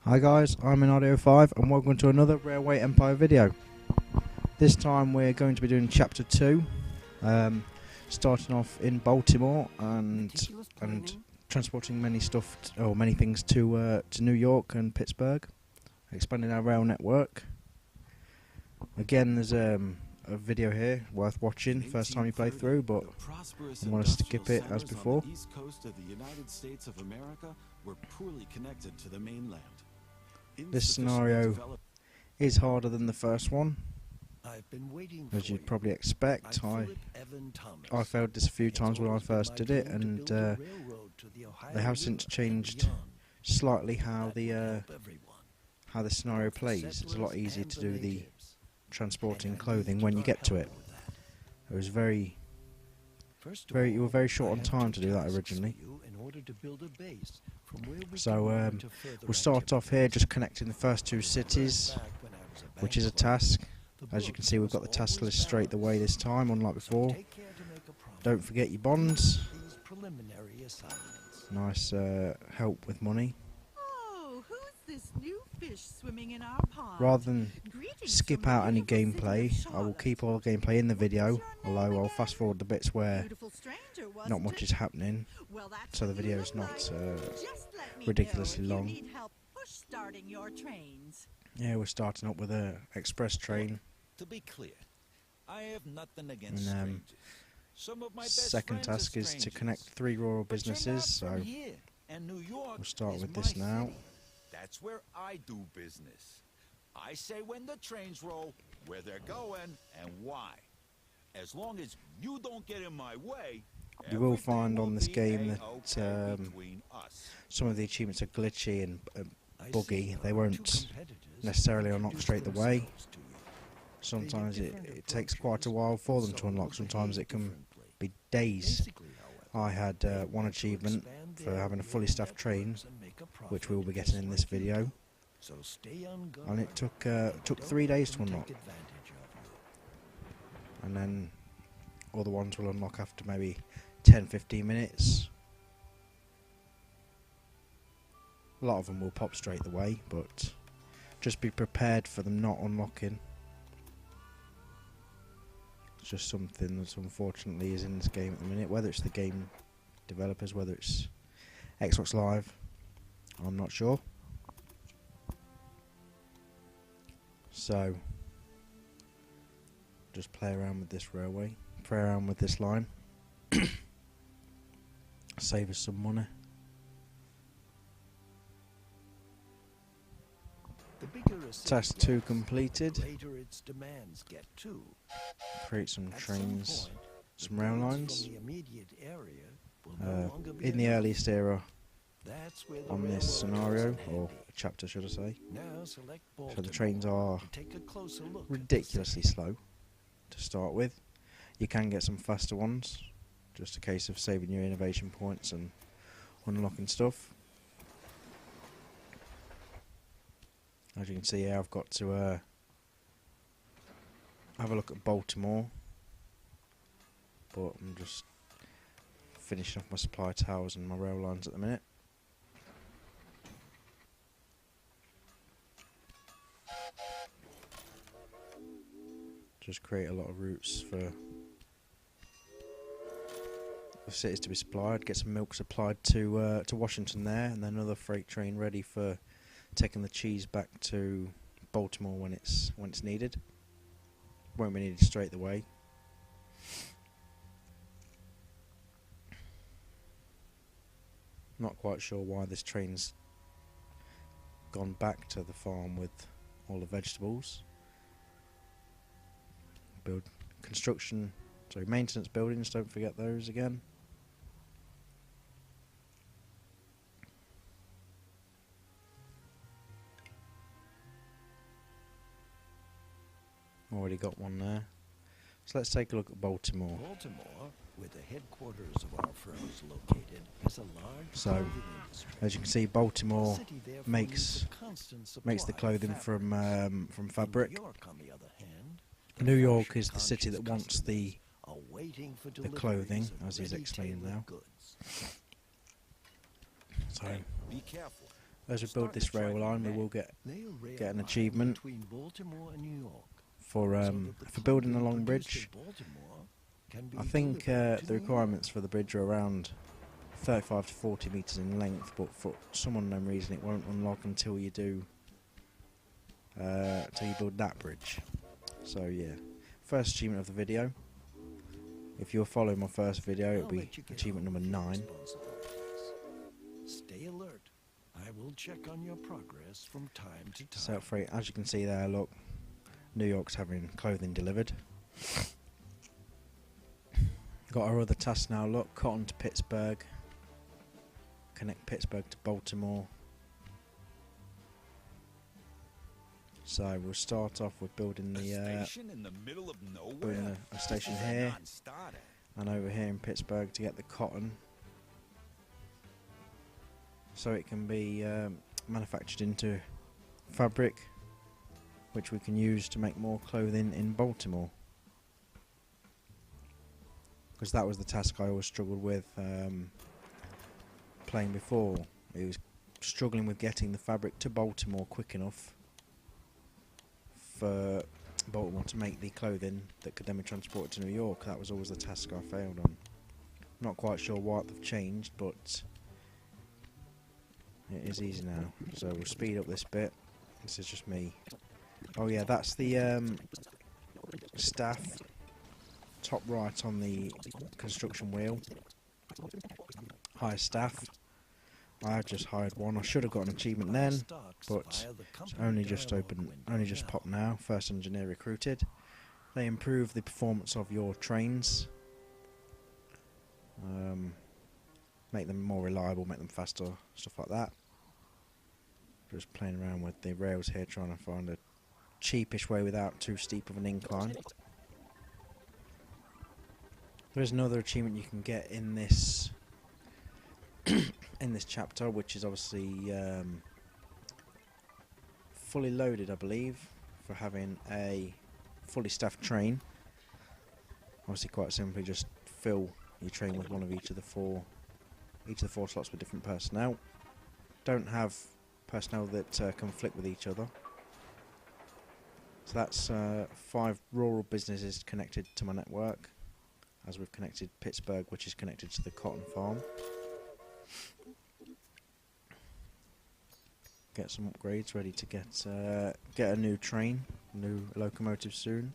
Hi guys, I'm Minardi 05 and welcome to another Railway Empire video. This time we're going to be doing chapter 2, starting off in Baltimore and transporting many things to New York and Pittsburgh, expanding our rail network. Again, there's a video here worth watching first time you play through, but I'm going to skip it as before. The east coast of the United States of America were poorly connected to the mainland. This scenario is harder than the first one, as you'd probably expect. I failed this a few times when I first did it, and they have since changed slightly how the scenario plays. It's a lot easier to do the transporting clothing when you get to it. It was you were very short on time to do that originally. So we'll start off here just connecting the first two cities, which is a task. As you can see, we've got the task list straight the way this time, unlike before. Don't forget your bonds. Nice help with money. This new fish swimming in our pond. Rather than skip out any gameplay, I will keep all the gameplay in the video, although I'll fast forward the bits where not much is happening, so the video is not ridiculously long. Yeah, we're starting up with an express train. To be clear, I have nothing against and second task is to connect 3 rural businesses, so we'll start with this now. That's where I do business. I say when the trains roll, where they're going, and why. As long as you don't get in my way, you will find on this game that some of the achievements are glitchy and buggy. They won't necessarily unlock straight away. Sometimes it takes quite a while for them to unlock. Sometimes it can be days. I had one achievement for having a fully staffed train, which we will be getting in this video, and it took 3 days to unlock, and then other ones will unlock after maybe 10-15 minutes. A lot of them will pop straight away, but just be prepared for them not unlocking. It's just something that unfortunately is in this game at the minute, whether it's the game developers, whether it's Xbox Live, I'm not sure. So just play around with this railway, play around with this line, save us some money. Task 2 completed. Create some trains, some rail lines. In the earliest era on this scenario, or chapter should I say, so the trains are ridiculously slow to start with. You can get some faster ones, just a case of saving your innovation points and unlocking stuff. As you can see here, I've got to have a look at Baltimore, but I'm just finishing off my supply towers and my rail lines at the minute. Just create a lot of routes for the cities to be supplied. Get some milk supplied to Washington there, and then another freight train ready for taking the cheese back to Baltimore when it's needed. Won't be needed straight away. Not quite sure why this train's gone back to the farm with all the vegetables. Maintenance buildings, don't forget those again. Already got one there. So let's take a look at Baltimore. Where the headquarters of our firms located, is a large so, as you can see, Baltimore makes the clothing from fabric. New York is the city that wants the clothing, as he's explained now. So as we build this rail line, we will get an achievement for building a long bridge. I think the requirements for the bridge are around 35 to 40 metres in length, but for some unknown reason it won't unlock until you do till you build that bridge. So yeah, first achievement of the video. If you're following my first video, it'll be achievement number 9. Stay alert. I will check on your progress from time to time. So free, as you can see there, look, New York's having clothing delivered. Got our other tasks now, look, cotton to Pittsburgh, connect Pittsburgh to Baltimore. So we'll start off with building the station in the middle of nowhere. building a station here and over here in Pittsburgh to get the cotton, so it can be manufactured into fabric, which we can use to make more clothing in Baltimore. Because that was the task I always struggled with playing before. It was struggling with getting the fabric to Baltimore quick enough for Baltimore to make the clothing that could then be transported to New York. That was always the task I failed on. Not quite sure why they've changed, but it is easy now. So we'll speed up this bit. This is just me. Oh yeah, that's the staff, top right on the construction wheel. Hire staff. I have just hired one. I should have got an achievement then, but it's only just popped now. First engineer recruited. They improve the performance of your trains, make them more reliable, make them faster, stuff like that. Just playing around with the rails here, trying to find a cheapish way without too steep of an incline. There is another achievement you can get in this in this chapter, which is obviously fully loaded, I believe, for having a fully staffed train. Obviously, quite simply, just fill your train with one of each of the four slots with different personnel. Don't have personnel that conflict with each other. So that's 5 rural businesses connected to my network, as we've connected Pittsburgh, which is connected to the cotton farm. Get some upgrades ready to get a new train, new locomotive soon.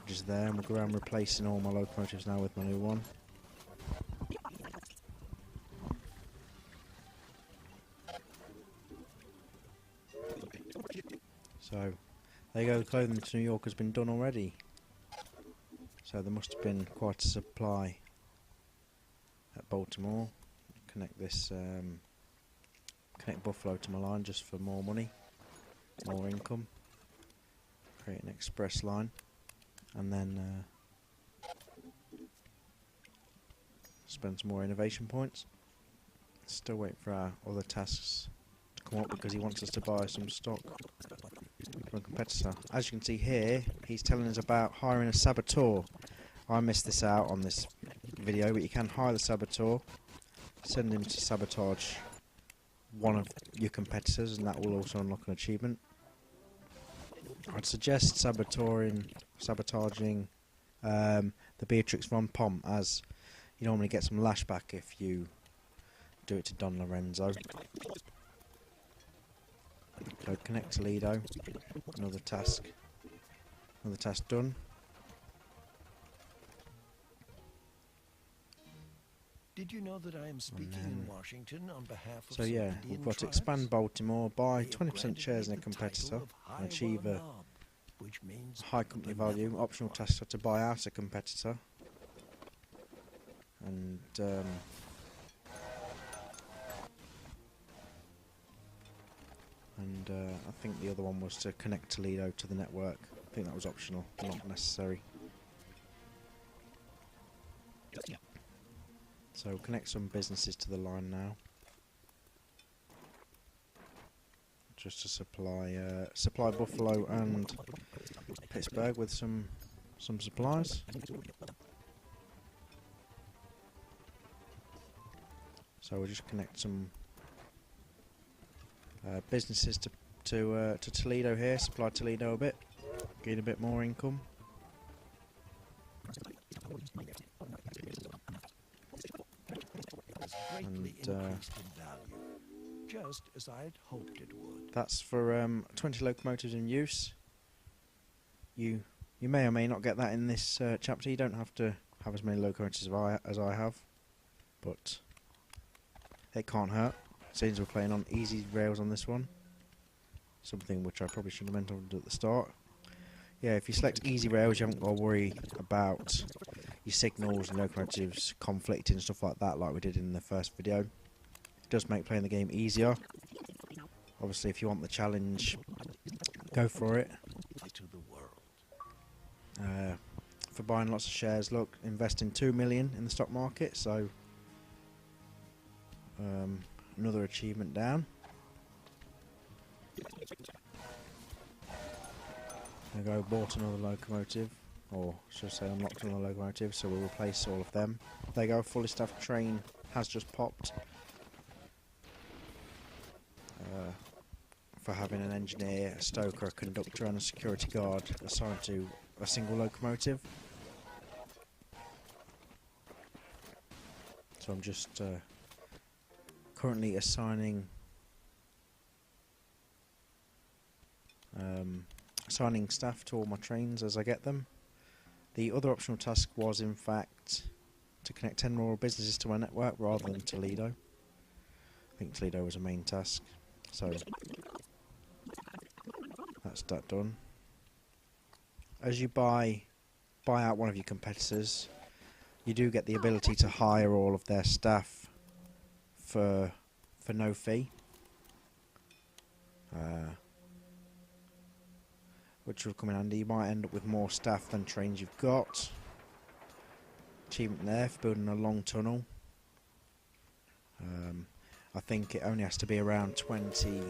Just there, and we'll go around replacing all my locomotives now with my new one. So there you go, the clothing to New York has been done already. So there must have been quite a supply at Baltimore. Connect this connect Buffalo to my line just for more money, more income. Create an express line, and then spend some more innovation points. Still waiting for our other tasks to come up because he wants us to buy some stock from a competitor. As you can see here, he's telling us about hiring a saboteur. I missed this out on this video, but you can hire the saboteur, send him to sabotage one of your competitors, and that will also unlock an achievement. I'd suggest sabotaging the Beatrix von Pom, as you normally get some lashback if you do it to Don Lorenzo. So connect Toledo, another task done. Did you know that I am speaking in Washington on behalf of so yeah, we've got to expand Baltimore, buy 20% shares in a competitor, and achieve a high company value. Optional tasks are to buy out a competitor, and I think the other one was to connect Toledo to the network. I think that was optional, not necessary. So connect some businesses to the line now, just to supply Buffalo and Pittsburgh with some supplies. So we'll just connect some businesses to Toledo here, supply Toledo a bit, gain a bit more income. Greatly increased in value, just as I'd hoped it would. That's for 20 locomotives in use. You may or may not get that in this chapter. You don't have to have as many locomotives as I have, but it can't hurt. Seems we're playing on easy rails on this one, something which I probably should have mentioned at the start. Yeah, if you select easy rails, you haven't got to worry about your signals and locomotives conflicting and stuff like that, like we did in the first video. It does make playing the game easier. Obviously, if you want the challenge, go for it. For buying lots of shares, look, investing 2 million in the stock market, so another achievement down. There we go, bought another locomotive, or should I say unlocked another locomotive, so we'll replace all of them. There you go, fully staffed train has just popped. For having an engineer, a stoker, a conductor and a security guard assigned to a single locomotive. So I'm just currently assigning staff to all my trains as I get them. The other optional task was in fact to connect 10 rural businesses to my network rather than Toledo. I think Toledo was a main task, so that's that done. As you buy out one of your competitors, you do get the ability to hire all of their staff for no fee, which will come in handy. You might end up with more staff than trains you've got. Achievement there for building a long tunnel. I think it only has to be around 20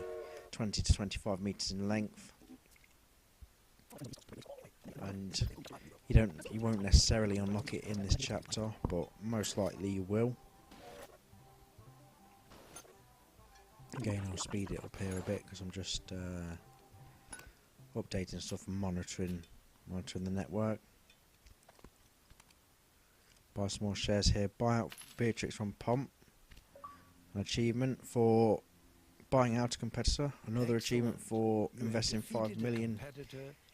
to 25 meters in length, and you won't necessarily unlock it in this chapter, but most likely you will. Again, I'll speed it up here a bit because I'm just updating stuff and monitoring the network. Buy some more shares here. Buy out Beatrix from Pomp. An achievement for buying out a competitor. Another achievement for investing 5 million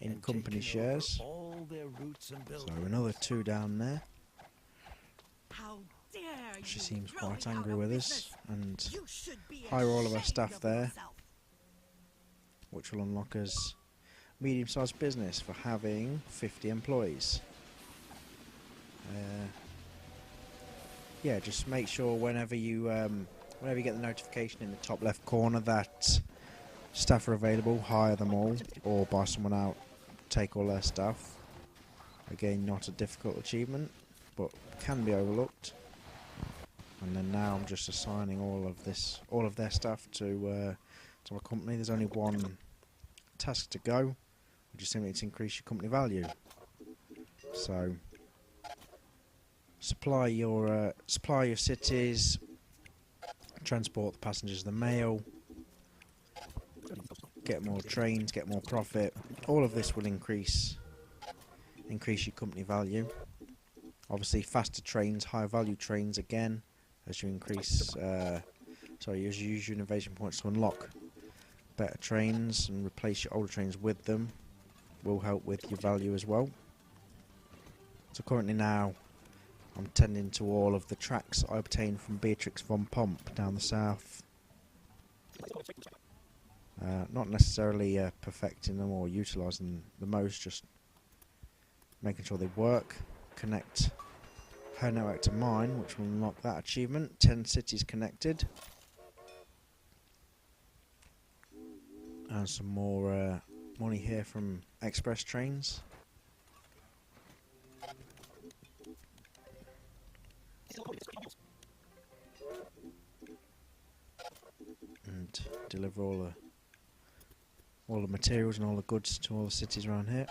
in company shares. So another 2 down there. How dare She you seems throw quite me out angry of with business. us, and You should be hire all of our ashamed staff of there, yourself. which will unlock us medium-sized business for having 50 employees. Yeah, just make sure whenever you get the notification in the top left corner that staff are available, hire them all, or buy someone out, take all their staff. Again, not a difficult achievement, but can be overlooked. And then now I'm just assigning all of their staff to my company. There's only one task to go, which is simply to increase your company value. So supply your cities, transport the passengers, the mail, get more trains, get more profit. All of this will increase your company value. Obviously, faster trains, higher value trains again, as you increase. As you use your innovation points to unlock better trains and replace your older trains with them, will help with your value as well. So currently now, I'm tending to all of the tracks I obtained from Beatrix von Pomp down the south. Not necessarily perfecting them or utilising the most, just making sure they work. Connect her network to mine, which will unlock that achievement. 10 cities connected. And some more money here from express trains. And deliver all the materials and all the goods to all the cities around here.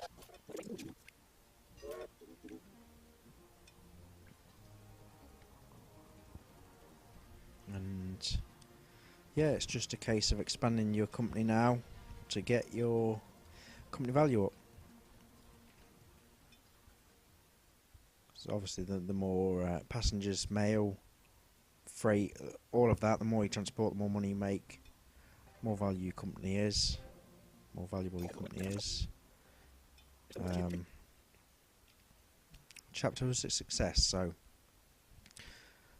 And yeah, it's just a case of expanding your company now to get your company value up. So obviously the more passengers, mail, freight, all of that, the more you transport, the more money you make, more value your company is, more valuable your company is. Chapter was a success, so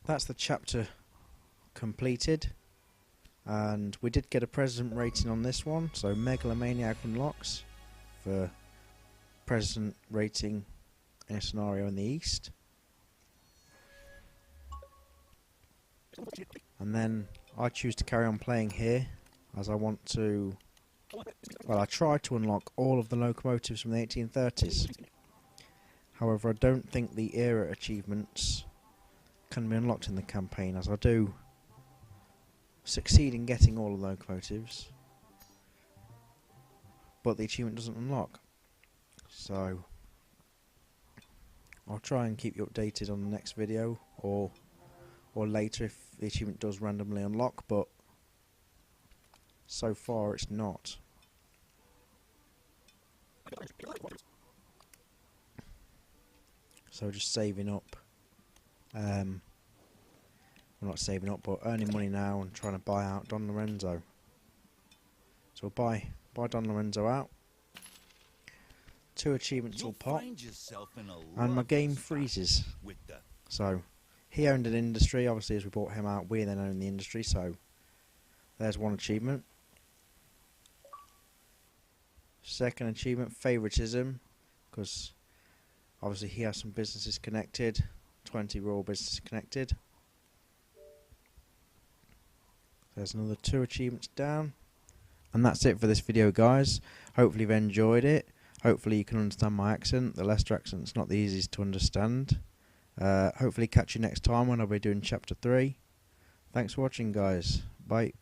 that's the chapter completed. And we did get a president rating on this one, so Megalomaniac unlocks for president rating in a scenario in the east. And then I choose to carry on playing here, as I want to, well, I tried to unlock all of the locomotives from the 1830s. However, I don't think the era achievements can be unlocked in the campaign, as I do succeed in getting all of the locomotives, but the achievement doesn't unlock. So I'll try and keep you updated on the next video, or later if the achievement does randomly unlock, but so far it's not. So just saving up, well, not saving up, but earning money now and trying to buy out Don Lorenzo. So we'll buy Don Lorenzo out. 2 achievements will pop, and my game freezes. So he owned an industry. Obviously, as we bought him out, we then own the industry. So there's 1 achievement. Second achievement, favoritism, because obviously he has some businesses connected. 20 royal businesses connected. There's another 2 achievements down. And that's it for this video, guys. Hopefully you've enjoyed it. Hopefully you can understand my accent. The Leicester accent's not the easiest to understand. Hopefully catch you next time when I'll be doing chapter 3. Thanks for watching, guys. Bye.